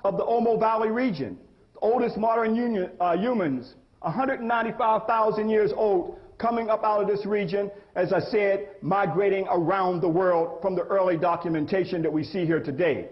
of the Omo Valley region, the oldest modern humans, 195,000 years old, coming up out of this region, as I said, migrating around the world from the early documentation that we see here today.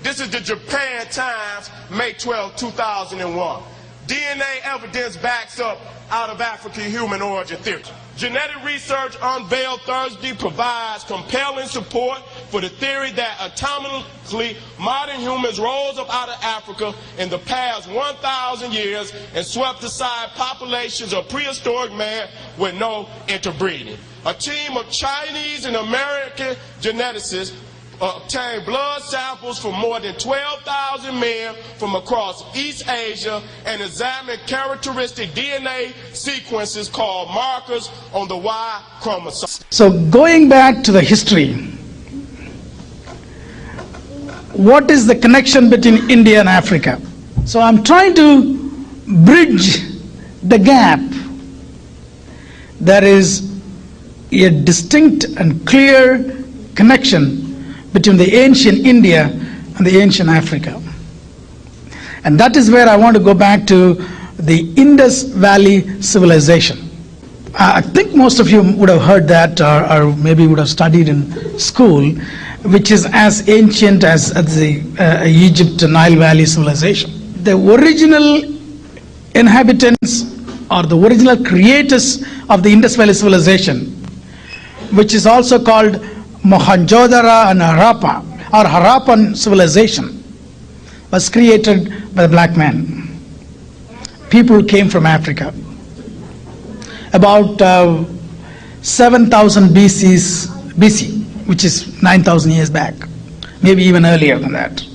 This is the Japan Times, May 12, 2001. DNA evidence backs up out of African human origin theory. Genetic research unveiled Thursday provides compelling support for the theory that autonomously modern humans rose up out of Africa in the past 1,000 years and swept aside populations of prehistoric man with no interbreeding. A team of Chinese and American geneticists obtained blood samples from more than 12,000 men from across East Asia and examined characteristic DNA sequences called markers on the Y chromosome. So going back to the history, what is the connection between India and Africa? So I'm trying to bridge the gap. There is a distinct and clear connection between the ancient India and the ancient Africa. And that is where I want to go back to the Indus Valley civilization. I think most of you would have heard that or maybe would have studied in school, which is as ancient as the Egypt Nile Valley civilization. The original inhabitants or the original creators of the Indus Valley civilization, which is also called Mohenjo-daro and Harappa, or Harappan civilization, was created by the black man. People came from Africa. About 7,000 BC, which is 9,000 years back, maybe even earlier than that.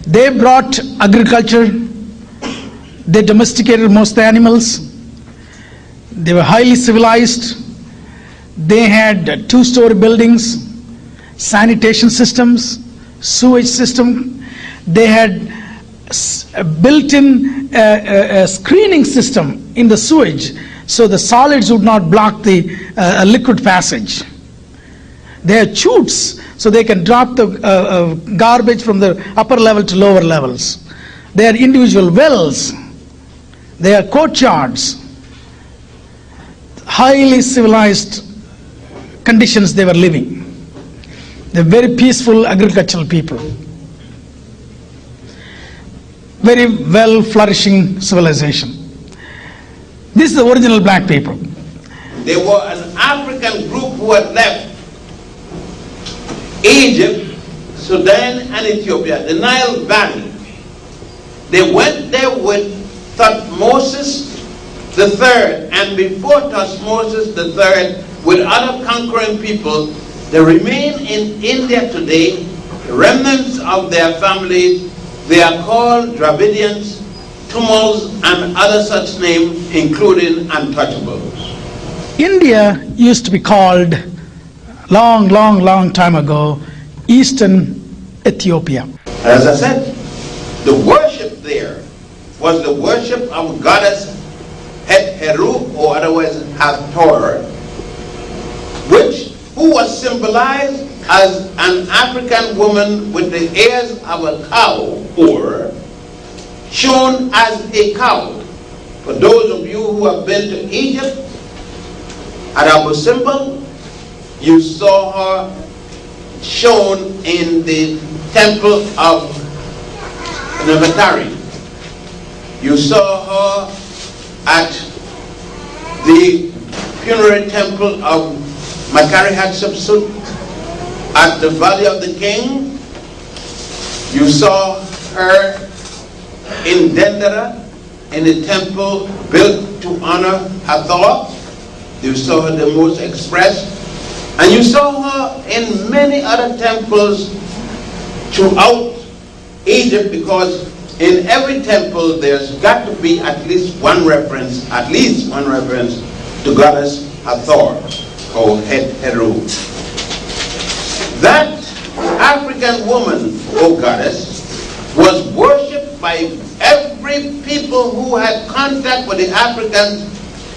They brought agriculture, they domesticated most of the animals, they were highly civilized. They had two-story buildings, sanitation systems, sewage system. They had a built-in screening system in the sewage, so the solids would not block the liquid passage. They had chutes, so they can drop the garbage from the upper level to lower levels. They had individual wells. They had courtyards. Highly civilized conditions they were living. They're very peaceful agricultural people. Very well flourishing civilization. This is the original black people. They were an African group who had left Egypt, Sudan and Ethiopia, the Nile Valley. They went there with Thutmose III, and before Thutmose III, with other conquering people. They remain in India today, remnants of their families. They are called Dravidians, Tamils, and other such names, including untouchables. India used to be called, long time ago, Eastern Ethiopia. As I said, the worship there was the worship of goddess Het-Heru, or otherwise Hathor, who was symbolized as an African woman with the ears of a cow, or shown as a cow. For those of you who have been to Egypt, at Abu Simbel, you saw her shown in the temple of Nefertari. You saw her at the funerary temple of Makari Hatshepsut, at the Valley of the King. You saw her in Dendera, in a temple built to honor Hathor. You saw her the most expressed. And you saw her in many other temples throughout Egypt, because in every temple there's got to be at least one reference to goddess Hathor, or Het-Heru. That African woman, or goddess, was worshipped by every people who had contact with the Africans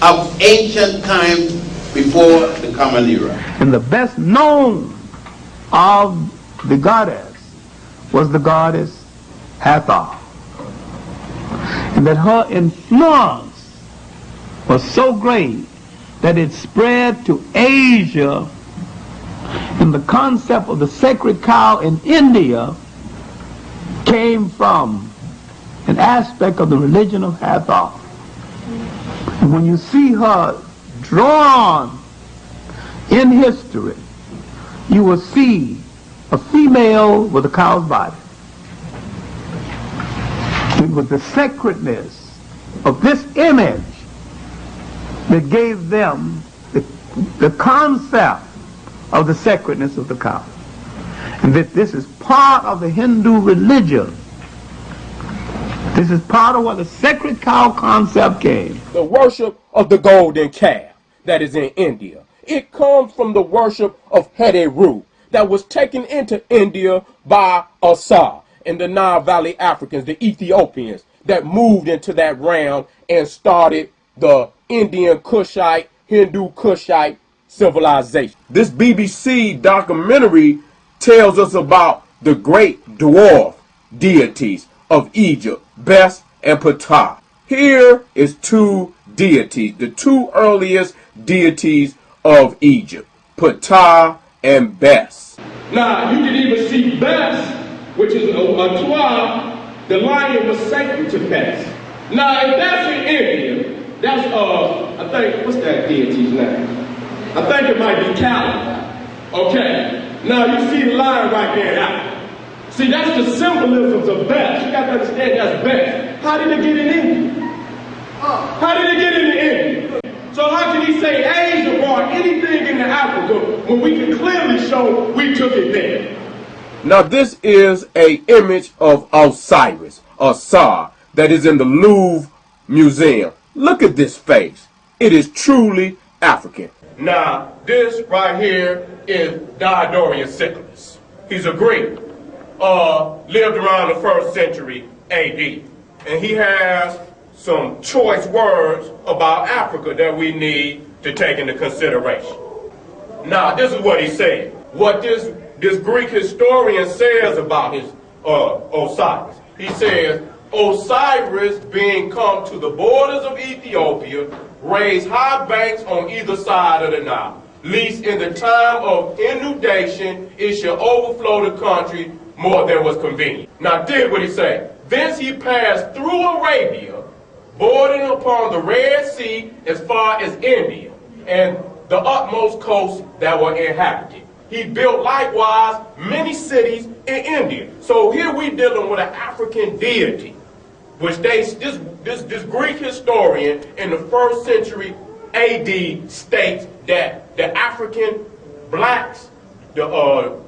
of ancient times before the Common Era. And the best known of the goddess was the goddess Hathor. And that her influence was so great that it spread to Asia, and the concept of the sacred cow in India came from an aspect of the religion of Hathor. And when you see her drawn in history, you will see a female with a cow's body. It was the sacredness of this image that gave them the concept of the sacredness of the cow. And that this is part of the Hindu religion. This is part of where the sacred cow concept came. The worship of the golden calf that is in India. It comes from the worship of Heru that was taken into India by Asar and the Nile Valley Africans, the Ethiopians, that moved into that realm and started the Indian Kushite, Hindu Kushite civilization. This BBC documentary tells us about the great dwarf deities of Egypt, Bes and Ptah. Here is two deities, the two earliest deities of Egypt, Ptah and Bes. Now, you can even see Bes, which is a Twa, the lion was sacred to Bes. Now, if that's in India, that's, I think, what's that deity's name? I think it might be Kali. Okay. Now, you see the lion right there now. See, that's the symbolisms of Bes. You got to understand that's Bes. How did it get in India? How did it get into India? So how can he say Asia brought anything into Africa when we can clearly show we took it there? Now this is an image of Osiris, Asar, that is in the Louvre Museum. Look at this face. It is truly African. Now this right here is Diodorus Siculus. He's a Greek. Lived around the 1st century AD. And he has some choice words about Africa that we need to take into consideration. Now, this is what he said. What this Greek historian says about his Osiris. He says, Osiris, being come to the borders of Ethiopia, raised high banks on either side of the Nile, lest in the time of inundation it shall overflow the country more than was convenient. Now, dig what he said. Thence he passed through Arabia, bordering upon the Red Sea as far as India, and the utmost coasts that were inhabited. He built likewise many cities in India. So here we dealing with an African deity, which this Greek historian in the 1st century AD states that the African blacks, the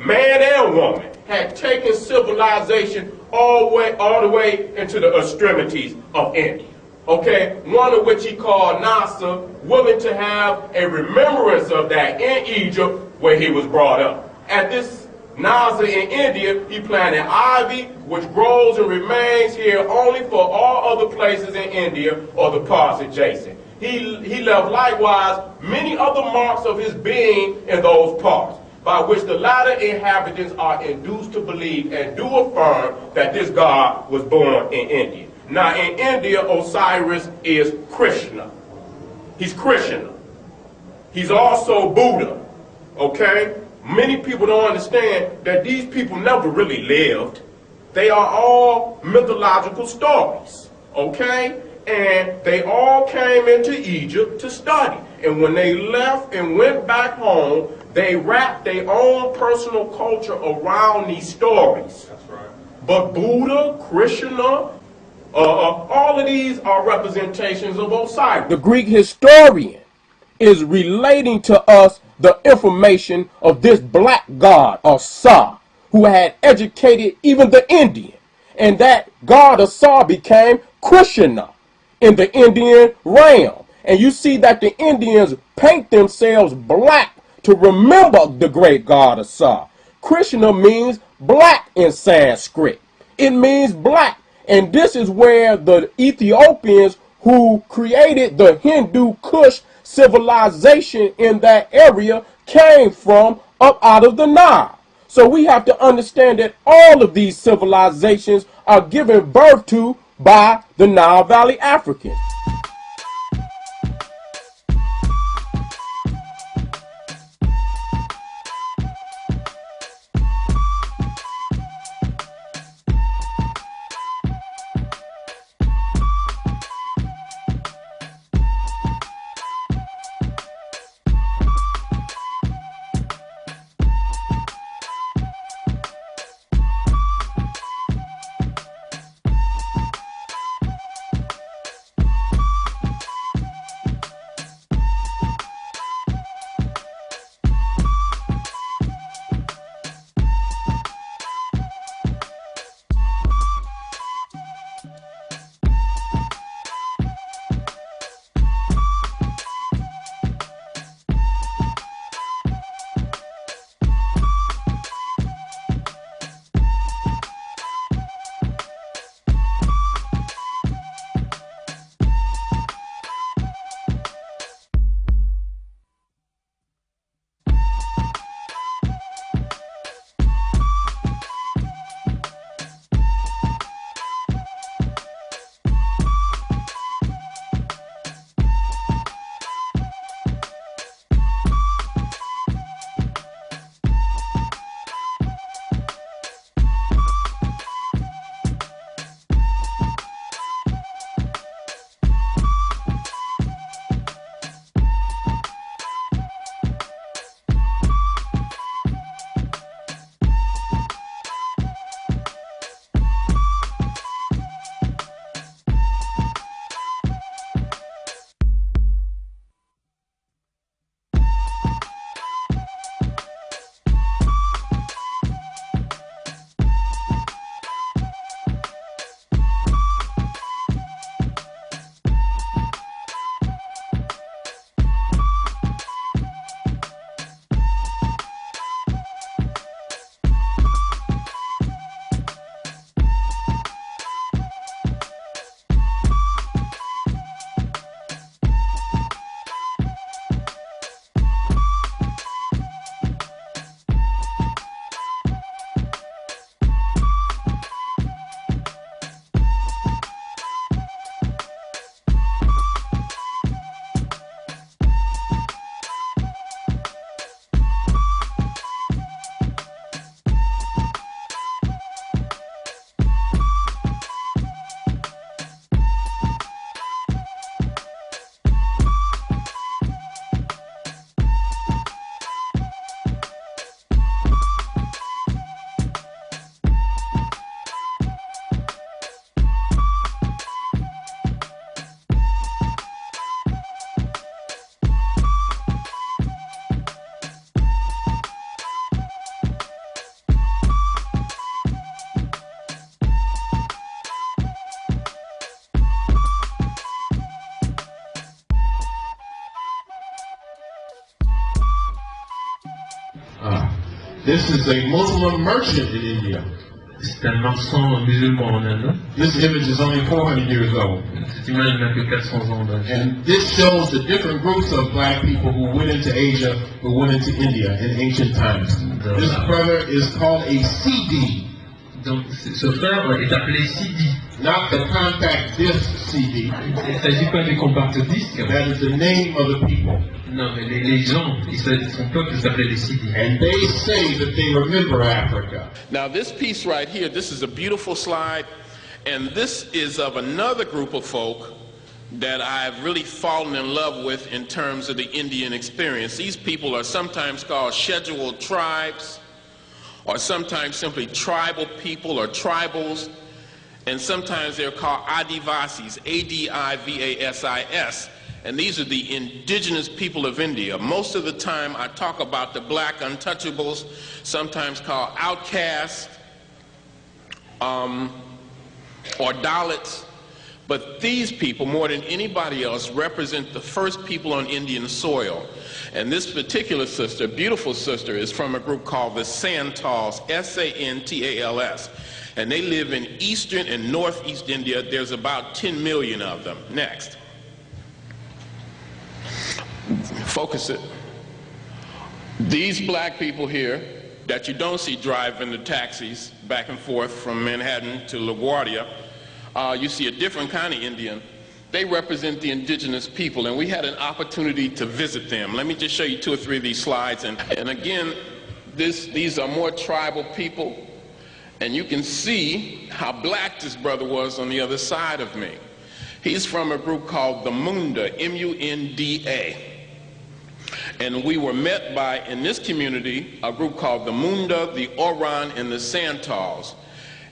man and woman, had taken civilization all the way into the extremities of India. Okay, one of which he called Nasser, willing to have a remembrance of that in Egypt where he was brought up. At this Nasser in India, he planted ivy, which grows and remains here only for all other places in India or the parts adjacent. He left likewise many other marks of his being in those parts, by which the latter inhabitants are induced to believe and do affirm that this god was born in India. Now in India, Osiris is Krishna. He's Krishna. He's also Buddha. Okay? Many people don't understand that these people never really lived. They are all mythological stories. Okay? And they all came into Egypt to study. And when they left and went back home, they wrapped their own personal culture around these stories. That's right. But Buddha, Krishna, all of these are representations of Osiris. The Greek historian is relating to us the information of this black god, Asar, who had educated even the Indian. And that god Asar became Krishna in the Indian realm. And you see that the Indians paint themselves black to remember the great god Asar. Krishna means black in Sanskrit. It means black. And this is where the Ethiopians who created the Hindu Kush civilization in that area came from up out of the Nile. So we have to understand that all of these civilizations are given birth to by the Nile Valley Africans. This is a Muslim merchant in India. C'est un marchand musulman en Inde. This image is only 400 years old. Cette image n'a que 400 ans d'âge. And this shows the different groups of black people who went into Asia, who went into India in ancient times. This brother is called a CD. Donc ce frère est appelé Sidi. Not the compact disc CD. Il ne s'agit pas du compact disque. That is the name of the people. Non, mais les gens, son peuple s'appelait les Sidi. And they say that they remember Africa. Now this piece right here, this is a beautiful slide, and this is of another group of folk that I've really fallen in love with in terms of the Indian experience. These people are sometimes called scheduled tribes, or sometimes simply tribal people or tribals, and sometimes they're called Adivasis, A-D-I-V-A-S-I-S. And these are the indigenous people of India. Most of the time I talk about the black untouchables, sometimes called outcasts or Dalits. But these people, more than anybody else, represent the first people on Indian soil. And this particular sister, beautiful sister, is from a group called the Santals, S-A-N-T-A-L-S. And they live in eastern and northeast India. There's about 10 million of them. Next. Focus it. These black people here that you don't see driving the taxis back and forth from Manhattan to LaGuardia, you see a different kind of Indian. They represent the indigenous people, and we had an opportunity to visit them. Let me just show you 2 or 3 of these slides. And again, these are more tribal people, and you can see how black this brother was on the other side of me. He's from a group called the Munda, M-U-N-D-A. And we were met by, in this community, a group called the Munda, the Oran, and the Santals.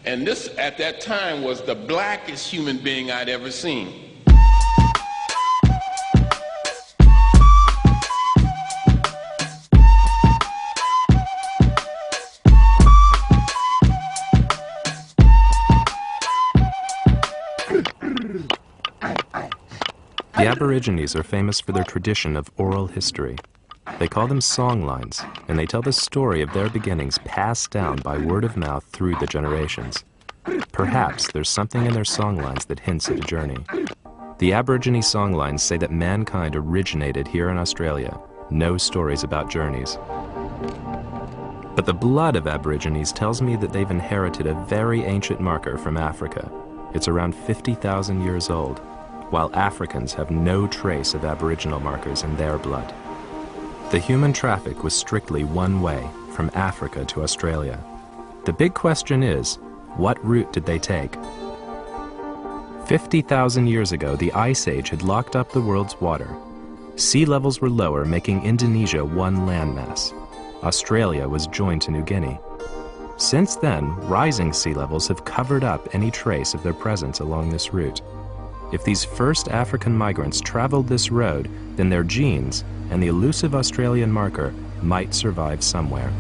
And this, at that time, was the blackest human being I'd ever seen. The Aborigines are famous for their tradition of oral history. They call them songlines, and they tell the story of their beginnings passed down by word of mouth through the generations. Perhaps there's something in their songlines that hints at a journey. The Aborigine songlines say that mankind originated here in Australia, no stories about journeys. But the blood of Aborigines tells me that they've inherited a very ancient marker from Africa. It's around 50,000 years old, while Africans have no trace of Aboriginal markers in their blood. The human traffic was strictly one way, from Africa to Australia. The big question is, what route did they take? 50,000 years ago, the Ice Age had locked up the world's water. Sea levels were lower, making Indonesia one landmass. Australia was joined to New Guinea. Since then, rising sea levels have covered up any trace of their presence along this route. If these first African migrants traveled this road, then their genes and the elusive Australian marker might survive somewhere.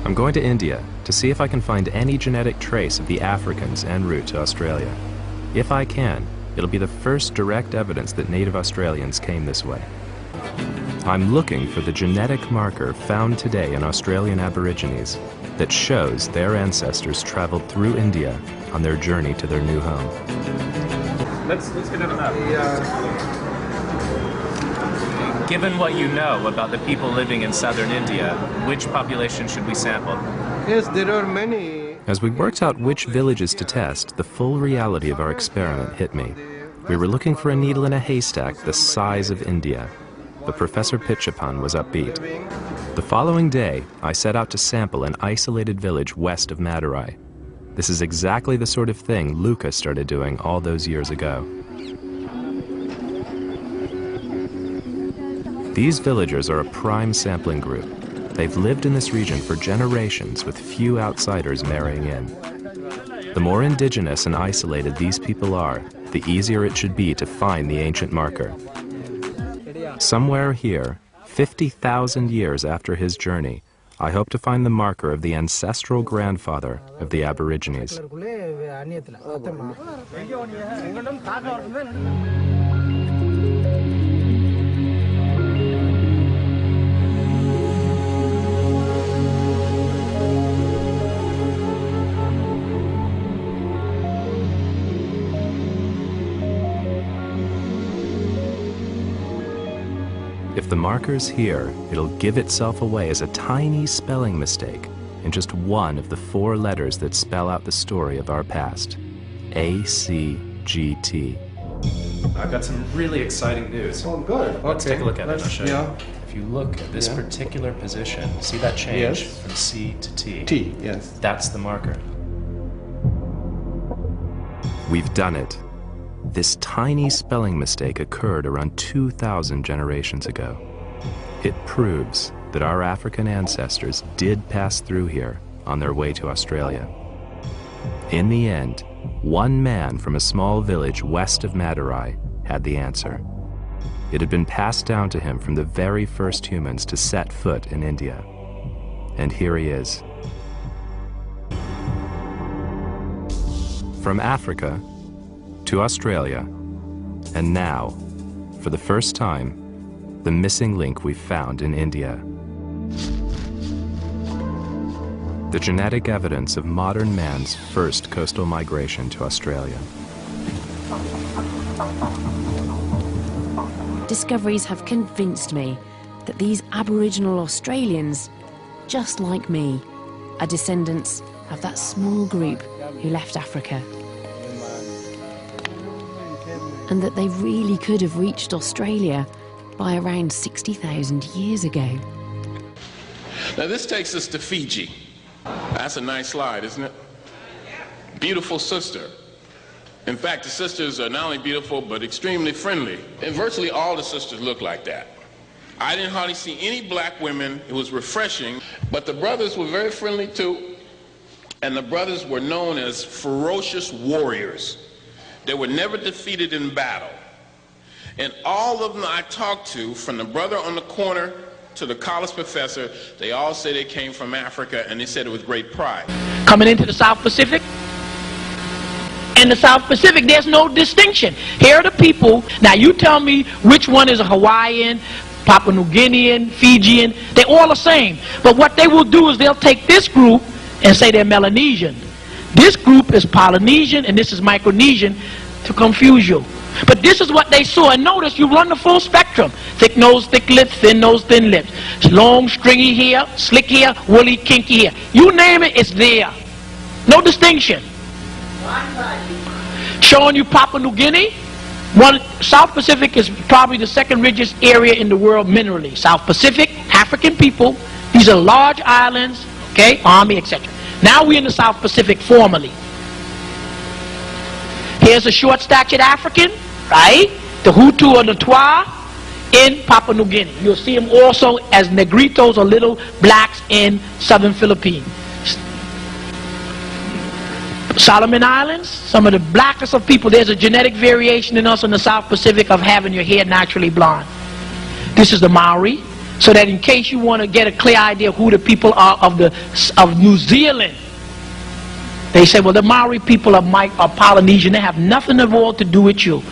I'm going to India to see if I can find any genetic trace of the Africans en route to Australia. If I can, it'll be the first direct evidence that native Australians came this way. I'm looking for the genetic marker found today in Australian Aborigines that shows their ancestors traveled through India on their journey to their new home. Let's get into that. Given what you know about the people living in southern India, which population should we sample? Yes, there are many. As we worked out which villages to test, the full reality of our experiment hit me. We were looking for a needle in a haystack the size of India, but Professor Pitchapan was upbeat. The following day, I set out to sample an isolated village west of Madurai. This is exactly the sort of thing Luca started doing all those years ago. These villagers are a prime sampling group. They've lived in this region for generations with few outsiders marrying in. The more indigenous and isolated these people are, the easier it should be to find the ancient marker. Somewhere here, 50,000 years after his journey, I hope to find the marker of the ancestral grandfather of the Aborigines. If the marker's here, it'll give itself away as a tiny spelling mistake in just one of the 4 letters that spell out the story of our past. A-C-G-T. I've got some really exciting news. Oh, good. Let's take a look at it. I'll show you. Yeah. If you look at this particular position, see that change from C to T? T, yes. That's the marker. We've done it. This tiny spelling mistake occurred around 2,000 generations ago. It proves that our African ancestors did pass through here on their way to Australia. In the end, one man from a small village west of Madurai had the answer. It had been passed down to him from the very first humans to set foot in India. And here he is. From Africa to Australia, and now, for the first time, the missing link we found in India. The genetic evidence of modern man's first coastal migration to Australia. discoveries have convinced me that these Aboriginal Australians, just like me, are descendants of that small group who left Africa. And that they really could have reached Australia by around 60,000 years ago. Now this takes us to Fiji. That's a nice slide, isn't it? Beautiful sister. In fact, the sisters are not only beautiful, but extremely friendly. And virtually all the sisters look like that. I didn't hardly see any black women. It was refreshing. But the brothers were very friendly too. And the brothers were known as ferocious warriors. They were never defeated in battle. And all of them I talked to, from the brother on the corner to the college professor, they all say they came from Africa, and they said it with great pride. Coming into the South Pacific, in the South Pacific, there's no distinction. Here are the people. Now you tell me which one is a Hawaiian, Papua New Guinean, Fijian. They're all the same. But what they will do is they'll take this group and say they're Melanesian. This group is Polynesian and this is Micronesian, to confuse you. But this is what they saw. And notice you run the full spectrum. Thick nose, thick lips, thin nose, thin lips. Long, stringy hair, slick hair, woolly, kinky hair. You name it, it's there. No distinction. Showing you Papua New Guinea. South Pacific is probably the second richest area in the world minerally. South Pacific, African people. These are large islands, okay, army, etc. Now we're in the South Pacific formally. Here's a short-statured African, right? The Hutu or the Twa in Papua New Guinea. You'll see them also as negritos or little blacks in southern Philippines. Solomon Islands, some of the blackest of people. There's a genetic variation in us in the South Pacific of having your hair naturally blonde. This is the Maori. So that in case you want to get a clear idea of who the people are of New Zealand, they say, well, the Maori people are Polynesian. They have nothing at all to do with you.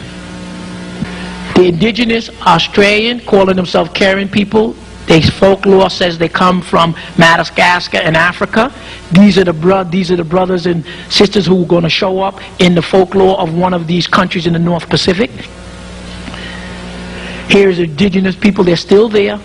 The indigenous Australian, calling themselves Karen people, their folklore says they come from Madagascar and Africa. These are the brothers and sisters who are going to show up in the folklore of one of these countries in the North Pacific. Here's indigenous people. They're still there.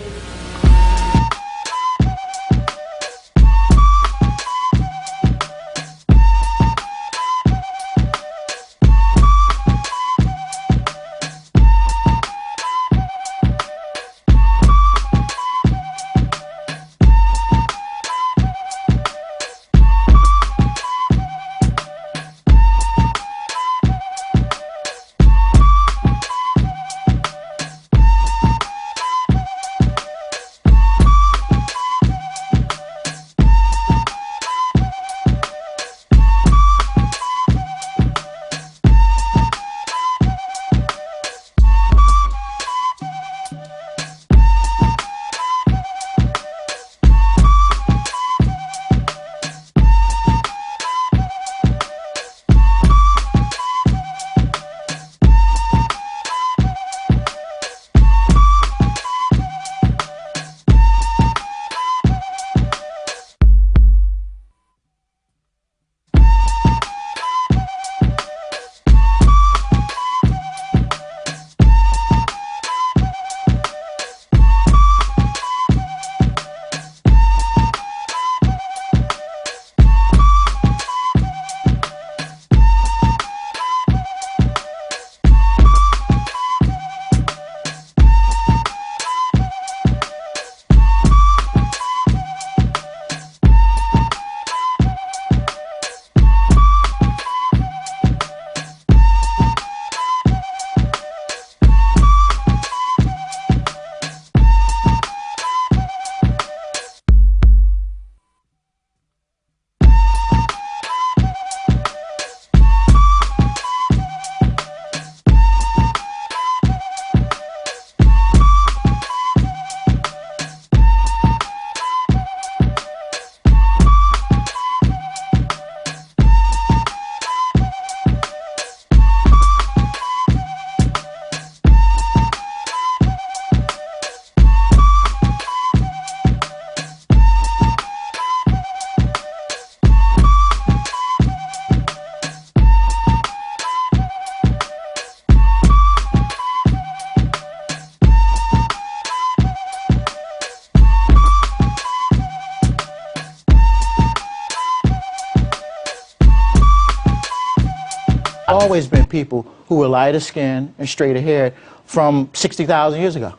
Always been people who were lighter skinned and straighter haired from 60,000 years ago.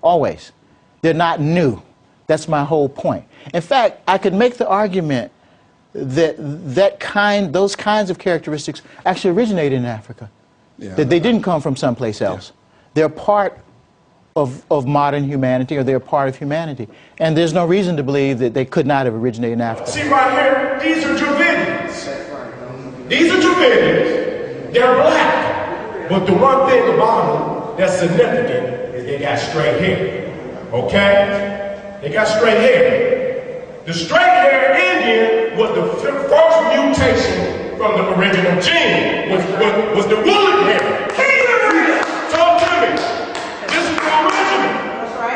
Always. They're not new. That's my whole point. In fact, I could make the argument that those kinds of characteristics actually originated in Africa. Yeah. That they didn't come from someplace else. Yeah. They're part of modern humanity, or they're part of humanity. And there's no reason to believe that they could not have originated in Africa. See right here, these are Dravidians. These are Dravidians. They're black. But the one thing about them that's significant is they got straight hair. Okay? They got straight hair. The straight hair Indian was the first mutation from the original gene, was the woolly hair. Talk to me. This is the original.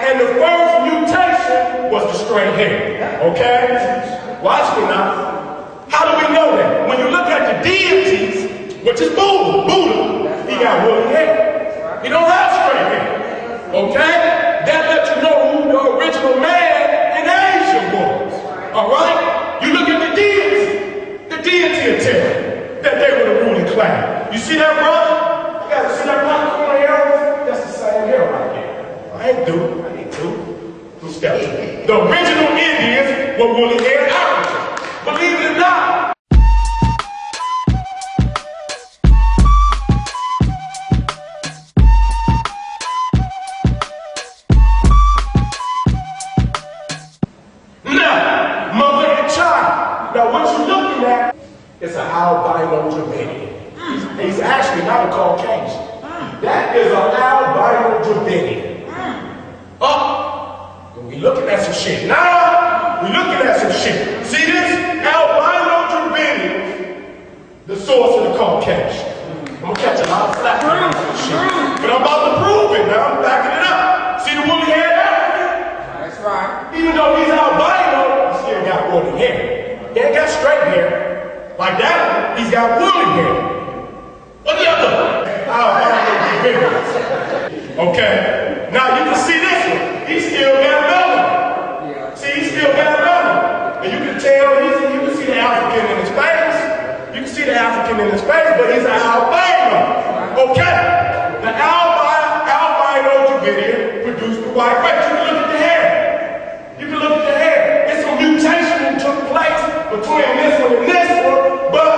And the first mutation was the straight hair. Okay? Watch me now. How do we know that? When you look at the deities, which is Buddha, he got woolly hair. He don't have straight hair. Okay? That lets you know who the original man in Asia was. Alright? You look at the deity will tell you that they were the ruling class. You see that, brother? You gotta see that black corner hair? That's the same hair right there. I ain't through. Two steps. The original Indians were woolly haired Africans. Believe it or not. Now what you're looking at is an albino Dravidian. He's actually not a Caucasian. That is an albino Dravidian. Oh, we looking at some shit. Now we looking at some shit. See this? Albino Dravidian, the source of the Caucasian. I'm gonna catch a lot of flack on this shit. But I'm about to prove it now. I'm backing it up. See the woolly hair African? That's right. Even though he's albino, he still got woolly hair. He ain't got straight hair. Like that one, he's got woolly hair. What the other one? Okay. Now you can see this one. He still got melanin. See, he still got melanin. And you can tell, you can see the African in his face. You can see the African in his face, but he's an albino. Okay. The albino Dravidian produced the white race. You can look at the hair. You can look at the hair. It's a mutation that took place between this one and this one, but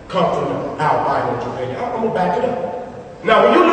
come from the albino Dravidian. I'm gonna back it up. Now, when you